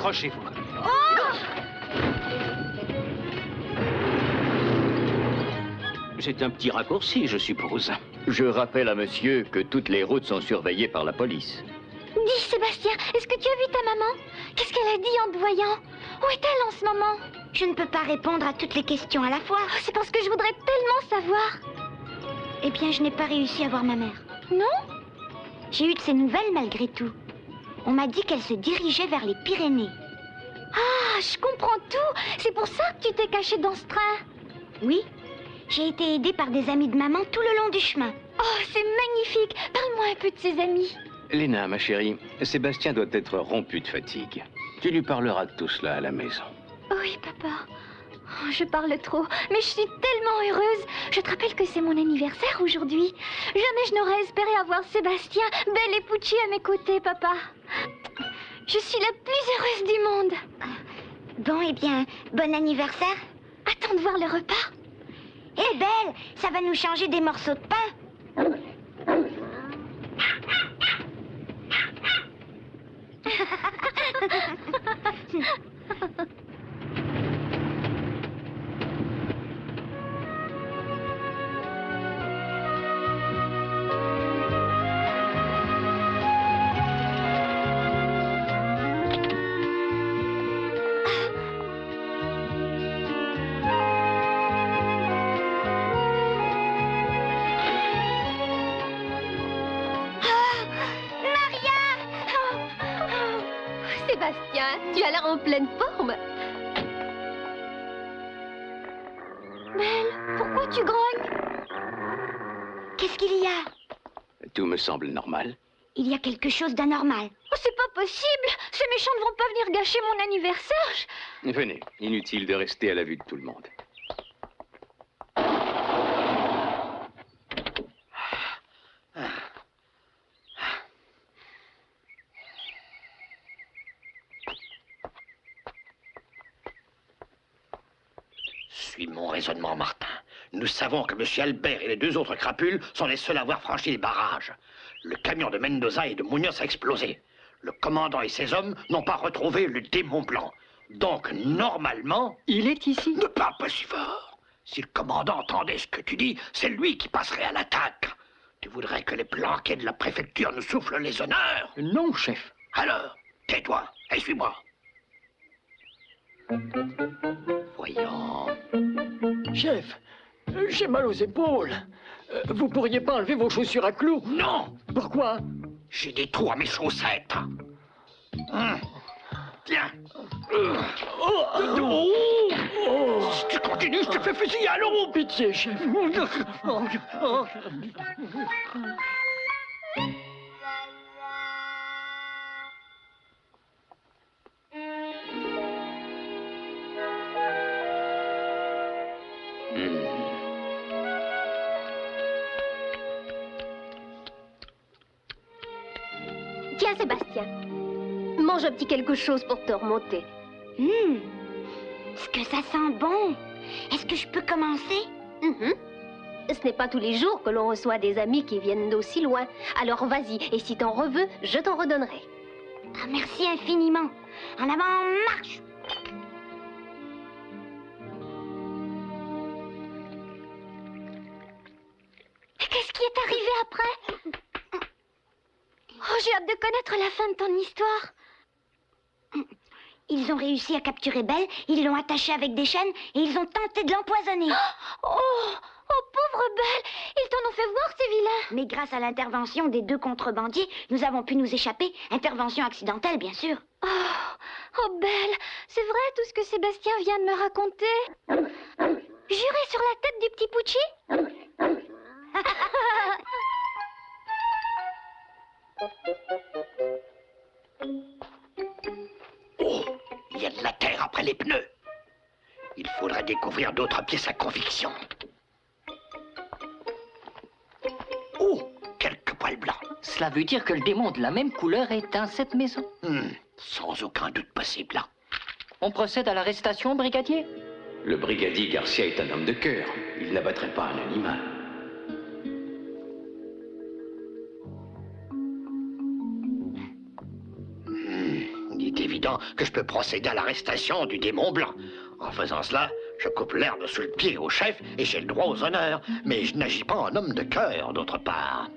Accrochez-vous. C'est un petit raccourci, je suppose. Je rappelle à monsieur que toutes les routes sont surveillées par la police. Dis, Sébastien, est-ce que tu as vu ta maman? Qu'est-ce qu'elle a dit en te voyant? Où est-elle en ce moment? Je ne peux pas répondre à toutes les questions à la fois. Oh, c'est parce que je voudrais tellement savoir. Eh bien, je n'ai pas réussi à voir ma mère. Non? J'ai eu de ses nouvelles malgré tout. On m'a dit qu'elle se dirigeait vers les Pyrénées. Ah, je comprends tout. C'est pour ça que tu t'es caché dans ce train. Oui. J'ai été aidée par des amis de maman tout le long du chemin. Oh, c'est magnifique. Parle-moi un peu de ses amis. Léna, ma chérie, Sébastien doit être rompu de fatigue. Tu lui parleras de tout cela à la maison. Oui, papa. Oh, je parle trop, mais je suis tellement heureuse. Je te rappelle que c'est mon anniversaire aujourd'hui. Jamais je n'aurais espéré avoir Sébastien, Belle et Pucci à mes côtés, papa. Je suis la plus heureuse du monde. Bon, eh bien, bon anniversaire. Attends de voir le repas. Hé, Belle, ça va nous changer des morceaux de pain. Sébastien, tu as l'air en pleine forme. Belle, pourquoi tu grognes? Qu'est-ce qu'il y a? Tout me semble normal. Il y a quelque chose d'anormal. Oh, c'est pas possible! Ces méchants ne vont pas venir gâcher mon anniversaire. Venez, inutile de rester à la vue de tout le monde. Suis mon raisonnement, Martin. Nous savons que M. Albert et les deux autres crapules sont les seuls à avoir franchi les barrages. Le camion de Mendoza et de Munoz a explosé. Le commandant et ses hommes n'ont pas retrouvé le démon blanc. Donc, normalement... Il est ici? Ne parle pas si fort. Si le commandant entendait ce que tu dis, c'est lui qui passerait à l'attaque. Tu voudrais que les planquets de la préfecture nous soufflent les honneurs? Non, chef. Alors, tais-toi et suis-moi. Voyons... Chef, j'ai mal aux épaules. Vous pourriez pas enlever vos chaussures à clous? Non! Pourquoi? J'ai des trous à mes chaussettes. Tiens. Si tu continues, je te fais fusiller à l'eau. Pitié, chef. Tiens, Sébastien, mange un petit quelque chose pour te remonter. Est-ce que ça sent bon? Est-ce que je peux commencer? Ce n'est pas tous les jours que l'on reçoit des amis qui viennent d'aussi loin. Alors vas-y, et si t'en reveux, je t'en redonnerai. Ah, merci infiniment. En avant, marche! Qu'est-ce qui est arrivé après? Oh, j'ai hâte de connaître la fin de ton histoire. Ils ont réussi à capturer Belle, ils l'ont attachée avec des chaînes et ils ont tenté de l'empoisonner. Oh, pauvre Belle, ils t'en ont fait voir, ces vilains. Mais grâce à l'intervention des deux contrebandiers, nous avons pu nous échapper. Intervention accidentelle, bien sûr. Oh, Belle, c'est vrai tout ce que Sébastien vient de me raconter? Juré sur la tête du petit Pucci? Oh, il y a de la terre après les pneus. Il faudrait découvrir d'autres pièces à conviction. Oh, quelques poils blancs. Cela veut dire que le démon de la même couleur est dans cette maison? Sans aucun doute possible. On procède à l'arrestation, brigadier? Le brigadier Garcia est un homme de cœur. Il n'abattrait pas un animal. Il était évident que je peux procéder à l'arrestation du démon blanc. En faisant cela, je coupe l'herbe sous le pied au chef et j'ai le droit aux honneurs. Mais je n'agis pas en homme de cœur, d'autre part.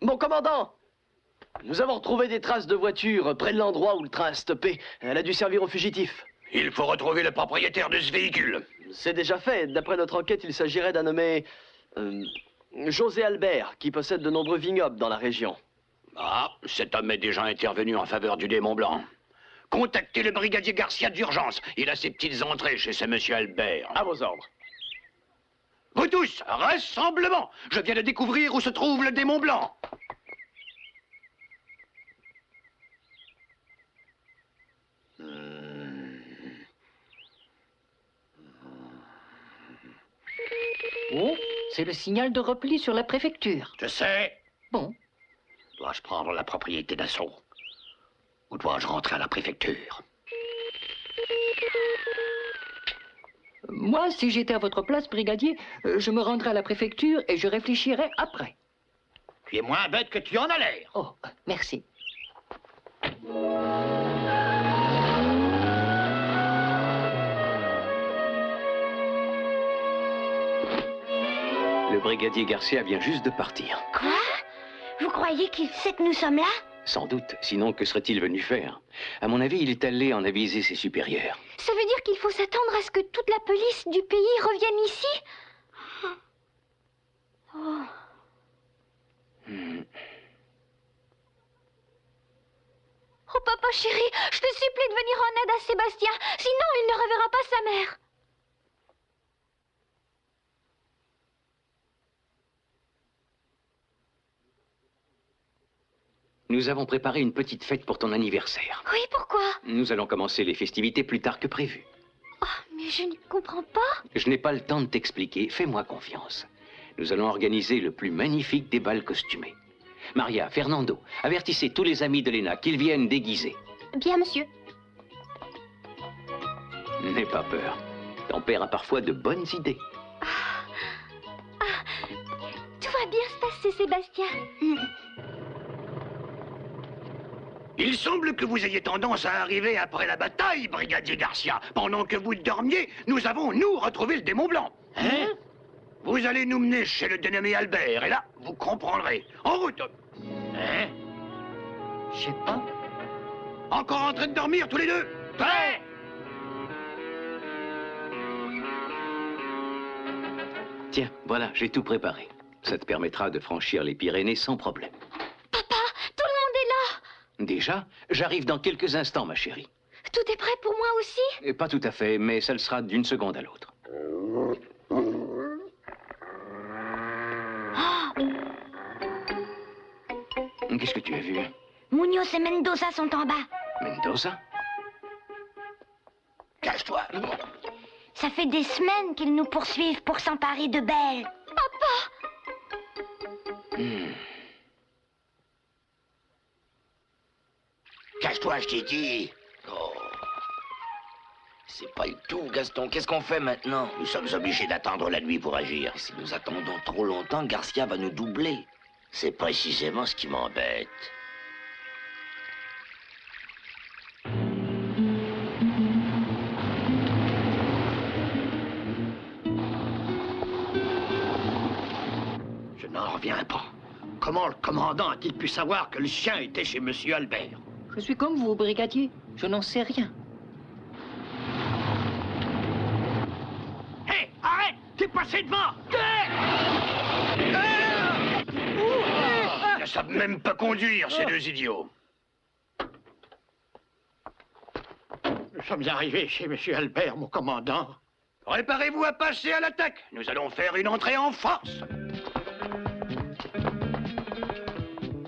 Mon commandant! Nous avons retrouvé des traces de voiture près de l'endroit où le train a stoppé. Elle a dû servir aux fugitifs. Il faut retrouver le propriétaire de ce véhicule. C'est déjà fait. D'après notre enquête, il s'agirait d'un nommé... José Albert, qui possède de nombreux vignobles dans la région. Ah, cet homme est déjà intervenu en faveur du démon blanc. Contactez le brigadier Garcia d'urgence. Il a ses petites entrées chez ce monsieur Albert. À vos ordres. Vous tous, rassemblement! Je viens de découvrir où se trouve le démon blanc. Oh, c'est le signal de repli sur la préfecture. Je sais. Bon. Dois-je prendre la propriété d'assaut? Ou dois-je rentrer à la préfecture? Moi, si j'étais à votre place, brigadier, je me rendrais à la préfecture et je réfléchirais après. Tu es moins bête que tu en as l'air. Oh, merci. Le brigadier Garcia vient juste de partir. Quoi? Vous croyez qu'il sait que nous sommes là? Sans doute, sinon que serait-il venu faire? À mon avis, il est allé en aviser ses supérieurs. Ça veut dire qu'il faut s'attendre à ce que toute la police du pays revienne ici? Oh. Oh, papa chéri, je te supplie de venir en aide à Sébastien, sinon il ne reverra pas sa mère. Nous avons préparé une petite fête pour ton anniversaire. Oui, pourquoi? Nous allons commencer les festivités plus tard que prévu. Oh, mais je ne comprends pas. Je n'ai pas le temps de t'expliquer, fais-moi confiance. Nous allons organiser le plus magnifique des bals costumés. Maria, Fernando, avertissez tous les amis de Lena qu'ils viennent déguisés. Bien, monsieur. N'aie pas peur. Ton père a parfois de bonnes idées. Tout va bien se passer, Sébastien. Il semble que vous ayez tendance à arriver après la bataille, brigadier Garcia. Pendant que vous dormiez, nous avons, nous, retrouvé le démon blanc. Hein? Vous allez nous mener chez le dénommé Albert, et là, vous comprendrez. En route. Hein? Je sais pas. Encore en train de dormir, tous les deux? Prêts? Tiens, voilà, j'ai tout préparé. Ça te permettra de franchir les Pyrénées sans problème. Papa, tout le monde est là. Déjà, j'arrive dans quelques instants, ma chérie. Tout est prêt pour moi aussi? Pas tout à fait, mais ça le sera d'une seconde à l'autre. Qu'est-ce que tu as vu? Munoz et Mendoza sont en bas. Mendoza? Cache-toi. Ça fait des semaines qu'ils nous poursuivent pour s'emparer de Belle. Papa! Cache-toi, je t'ai dit. Oh. C'est pas le tout, Gaston. Qu'est-ce qu'on fait maintenant? Nous sommes obligés d'attendre la nuit pour agir. Si nous attendons trop longtemps, Garcia va nous doubler. C'est précisément ce qui m'embête. Je n'en reviens pas. Comment le commandant a-t-il pu savoir que le chien était chez monsieur Albert? Je suis comme vous, brigadier. Je n'en sais rien. Hé, arrête! T'es passé devant! Ils ne savent même pas conduire, ces deux idiots. Nous sommes arrivés chez monsieur Albert, mon commandant. Préparez-vous à passer à l'attaque. Nous allons faire une entrée en force.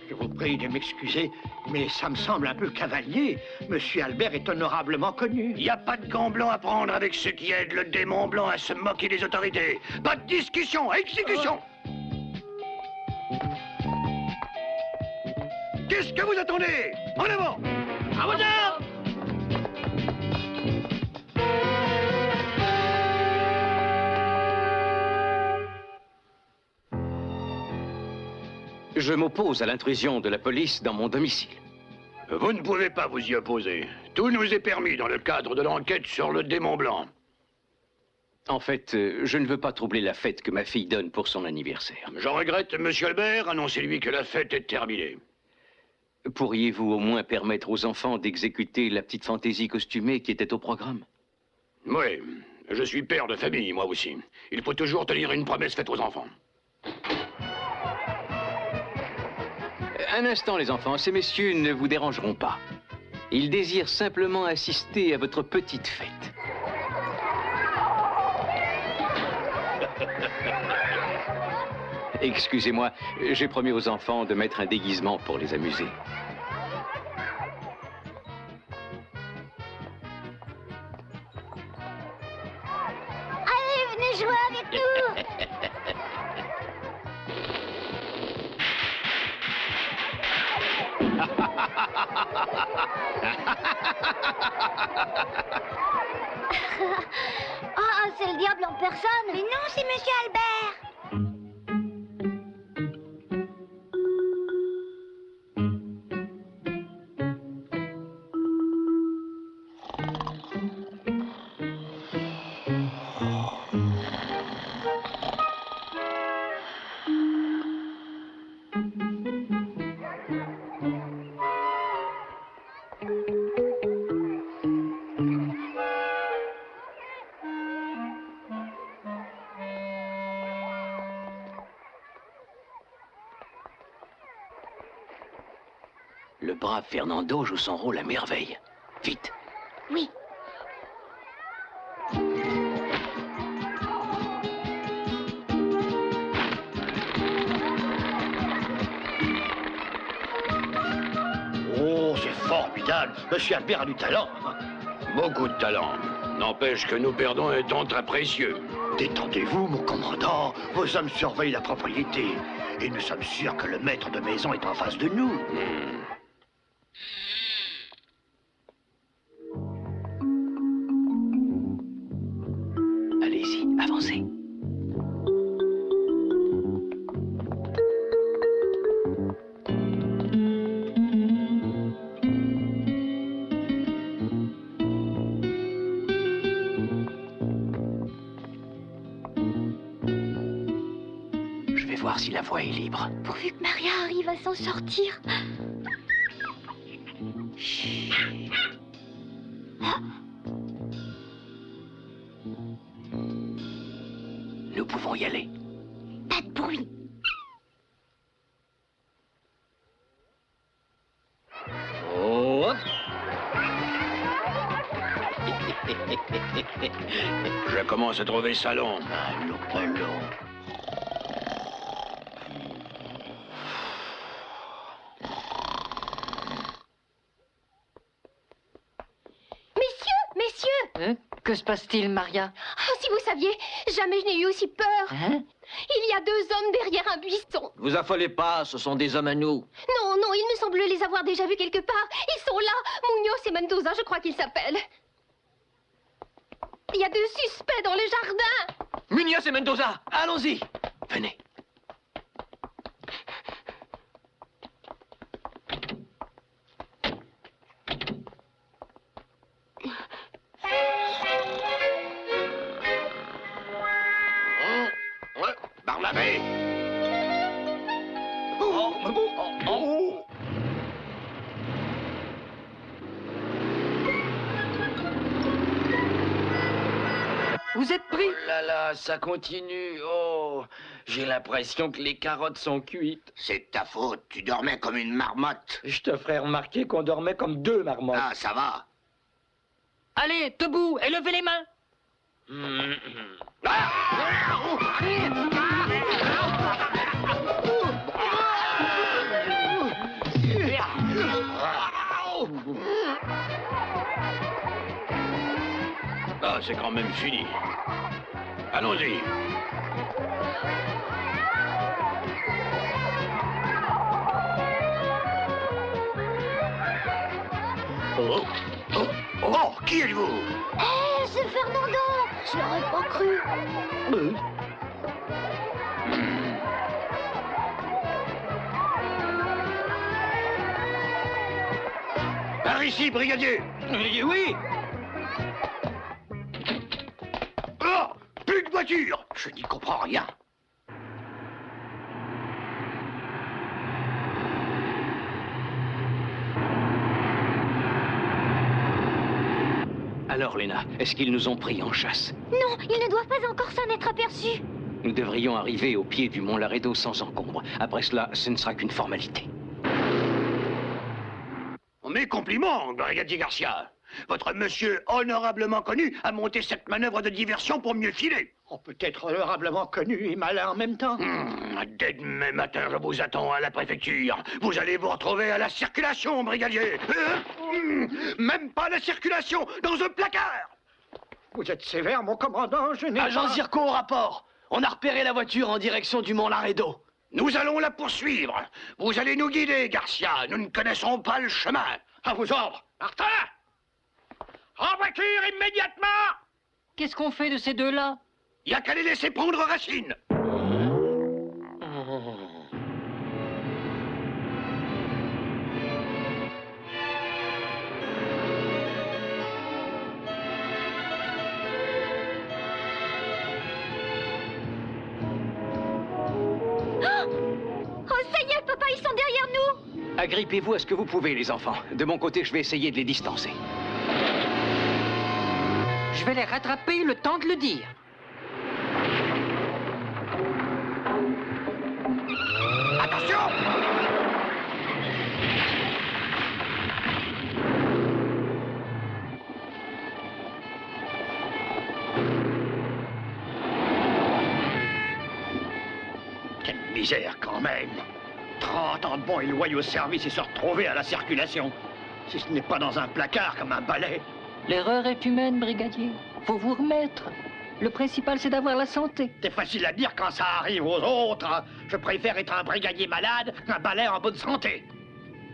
Je vous prie de m'excuser, mais ça me semble un peu cavalier. Monsieur Albert est honorablement connu. Il n'y a pas de gants blancs à prendre avec ceux qui aident le démon blanc à se moquer des autorités. Pas de discussion, exécution. Qu'est-ce que vous attendez? En avant! À votre heure! Je m'oppose à l'intrusion de la police dans mon domicile. Vous ne pouvez pas vous y opposer. Tout nous est permis dans le cadre de l'enquête sur le démon blanc. En fait, je ne veux pas troubler la fête que ma fille donne pour son anniversaire. Je regrette, monsieur Albert. Annoncez-lui que la fête est terminée. Pourriez-vous au moins permettre aux enfants d'exécuter la petite fantaisie costumée qui était au programme? Oui, je suis père de famille, moi aussi. Il faut toujours tenir une promesse faite aux enfants. Un instant, les enfants, ces messieurs ne vous dérangeront pas. Ils désirent simplement assister à votre petite fête. Excusez-moi, j'ai promis aux enfants de mettre un déguisement pour les amuser. Allez, venez jouer avec nous. Ah, c'est le diable en personne. Mais non, c'est Monsieur Albert. Le brave Fernando joue son rôle à merveille. Vite. Oui. Oh, c'est formidable. Monsieur Albert a du talent. Beaucoup de talent. N'empêche que nous perdons un temps très précieux. Détendez-vous, mon commandant. Vos hommes surveillent la propriété. Et nous sommes sûrs que le maître de maison est en face de nous. Allez-y, avancez. Je vais voir si la voie est libre. Pourvu que Maria arrive à s'en sortir. Nous pouvons y aller. Pas de bruit. Oh, hop. Je commence à trouver ça long. Allons, allons. Messieurs, Hein? Que se passe-t-il, Maria? oh, si vous saviez, jamais je n'ai eu aussi peur. Hein? Il y a 2 hommes derrière un buisson. Vous affolez pas, ce sont des hommes à nous. Non, non, il me semble les avoir déjà vus quelque part. Ils sont là, Munoz et Mendoza, je crois qu'ils s'appellent. Il y a 2 suspects dans les jardins. Munoz et Mendoza, allons-y. Venez. Barnabé! Oh. Vous êtes pris? Oh là là, ça continue. Oh, j'ai l'impression que les carottes sont cuites. C'est ta faute. Tu dormais comme une marmotte. Je te ferai remarquer qu'on dormait comme 2 marmottes. Ah, ça va. Allez, debout et levez les mains. Ah, c'est quand même fini. Allons-y. Oh, oh, oh, oh, qui êtes-vous? Hé, c'est Fernando! Je l'aurais pas cru. Par ici, brigadier. Oui. Oh, plus de voiture. Je n'y comprends rien. Alors, Lena, est-ce qu'ils nous ont pris en chasse? Non, ils ne doivent pas encore s'en être aperçus. Nous devrions arriver au pied du mont Laredo sans encombre. Après cela, ce ne sera qu'une formalité. Mes compliments, brigadier Garcia. Votre monsieur honorablement connu a monté cette manœuvre de diversion pour mieux filer. On peut être honorablement connu et malin en même temps. Dès demain matin, je vous attends à la préfecture. Vous allez vous retrouver à la circulation, brigadier. Même pas à la circulation, dans un placard. Vous êtes sévère, mon commandant, je n'ai Agent pas... Zirko au rapport. On a repéré la voiture en direction du mont Laredo. Nous allons la poursuivre. Vous allez nous guider, Garcia. Nous ne connaissons pas le chemin. À vos ordres. Martin! En voiture, immédiatement! Qu'est-ce qu'on fait de ces deux-là? Il n'y a qu'à les laisser prendre racine. Oh, ça y est, papa, ils sont derrière nous! Agrippez-vous à ce que vous pouvez, les enfants. De mon côté, je vais essayer de les distancer. Je vais les rattraper le temps de le dire. Attention! Quelle misère, quand même. 30 ans de bons et loyaux services et se retrouver à la circulation. Si ce n'est pas dans un placard comme un balai. L'erreur est humaine, brigadier. Faut vous remettre. Le principal, c'est d'avoir la santé. C'est facile à dire quand ça arrive aux autres. Je préfère être un brigadier malade qu'un balai en bonne santé.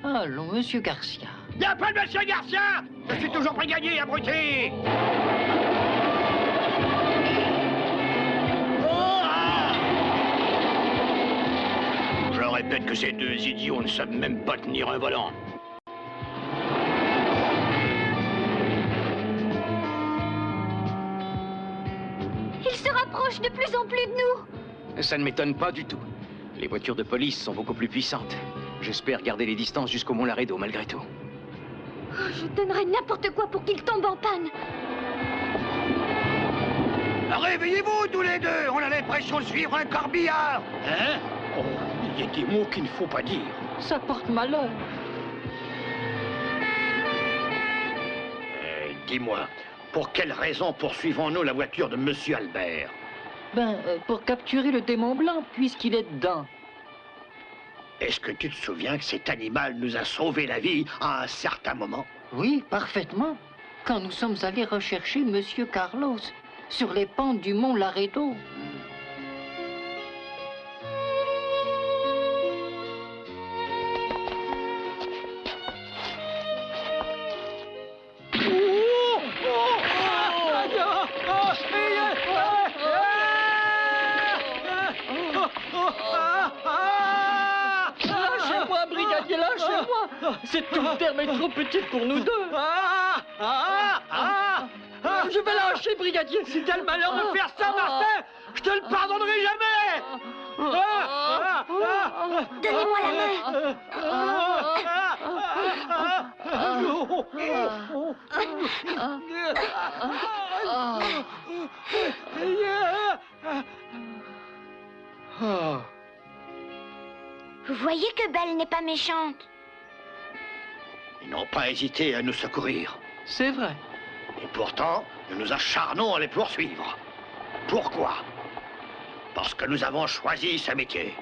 Allons, monsieur Garcia. Il n'y a pas de monsieur Garcia! Je suis toujours brigadier, abruti! Je répète que ces deux idiots ne savent même pas tenir un volant. Ils se rapprochent de plus en plus de nous. Ça ne m'étonne pas du tout. Les voitures de police sont beaucoup plus puissantes. J'espère garder les distances jusqu'au mont Laredo, malgré tout. Oh, je donnerais n'importe quoi pour qu'ils tombent en panne. Réveillez-vous tous les deux. On a l'impression de suivre un corbillard. Hein? Oh, il y a des mots qu'il ne faut pas dire. Ça porte malheur. Dis-moi, pour quelle raison poursuivons-nous la voiture de monsieur Albert? Pour capturer le démon blanc, puisqu'il est dedans. Est-ce que tu te souviens que cet animal nous a sauvé la vie à un certain moment? Oui, parfaitement. Quand nous sommes allés rechercher monsieur Carlos sur les pentes du mont Laredo. Lâchez-moi, brigadier, lâchez-moi! Cette terre est trop petite pour nous deux! Je vais lâcher, brigadier! Si t'as le malheur de faire ça, Martin, je te le pardonnerai jamais! Donnez-moi la main. Vous voyez que Belle n'est pas méchante. Ils n'ont pas hésité à nous secourir. C'est vrai. Et pourtant, nous nous acharnons à les poursuivre. Pourquoi? Parce que nous avons choisi ce métier.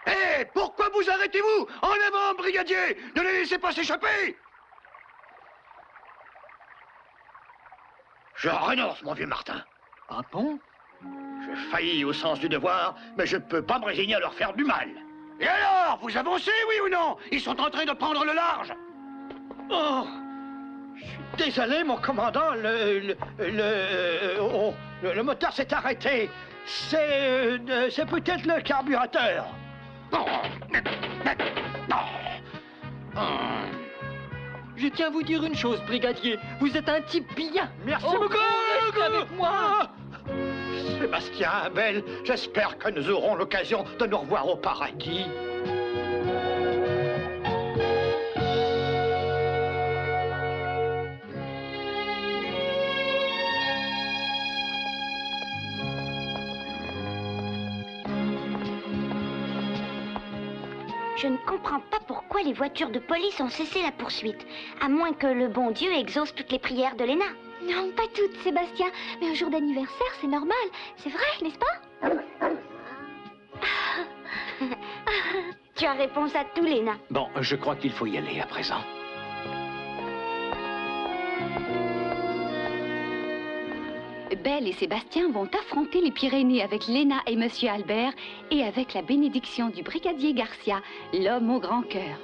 Hé, pourquoi vous arrêtez-vous? En avant, brigadier! Ne les laissez pas s'échapper! Je renonce, mon vieux Martin. Ah bon? J'ai failli au sens du devoir, mais je ne peux pas me résigner à leur faire du mal. Et alors, vous avancez, oui ou non? Ils sont en train de prendre le large. Oh, je suis désolé, mon commandant, le moteur s'est arrêté. C'est peut-être le carburateur. Je tiens à vous dire une chose, brigadier. Vous êtes un type bien. Merci Oh, beaucoup. restez avec moi. Sébastien Abel, j'espère que nous aurons l'occasion de nous revoir au paradis. Je ne comprends pas pourquoi les voitures de police ont cessé la poursuite. À moins que le bon Dieu exauce toutes les prières de Léna. Non, pas toutes, Sébastien. Mais un jour d'anniversaire, c'est normal. C'est vrai, n'est-ce pas? Tu as réponse à tout, Léna. Bon, je crois qu'il faut y aller à présent. Belle et Sébastien vont affronter les Pyrénées avec Léna et Monsieur Albert et avec la bénédiction du brigadier Garcia, l'homme au grand cœur.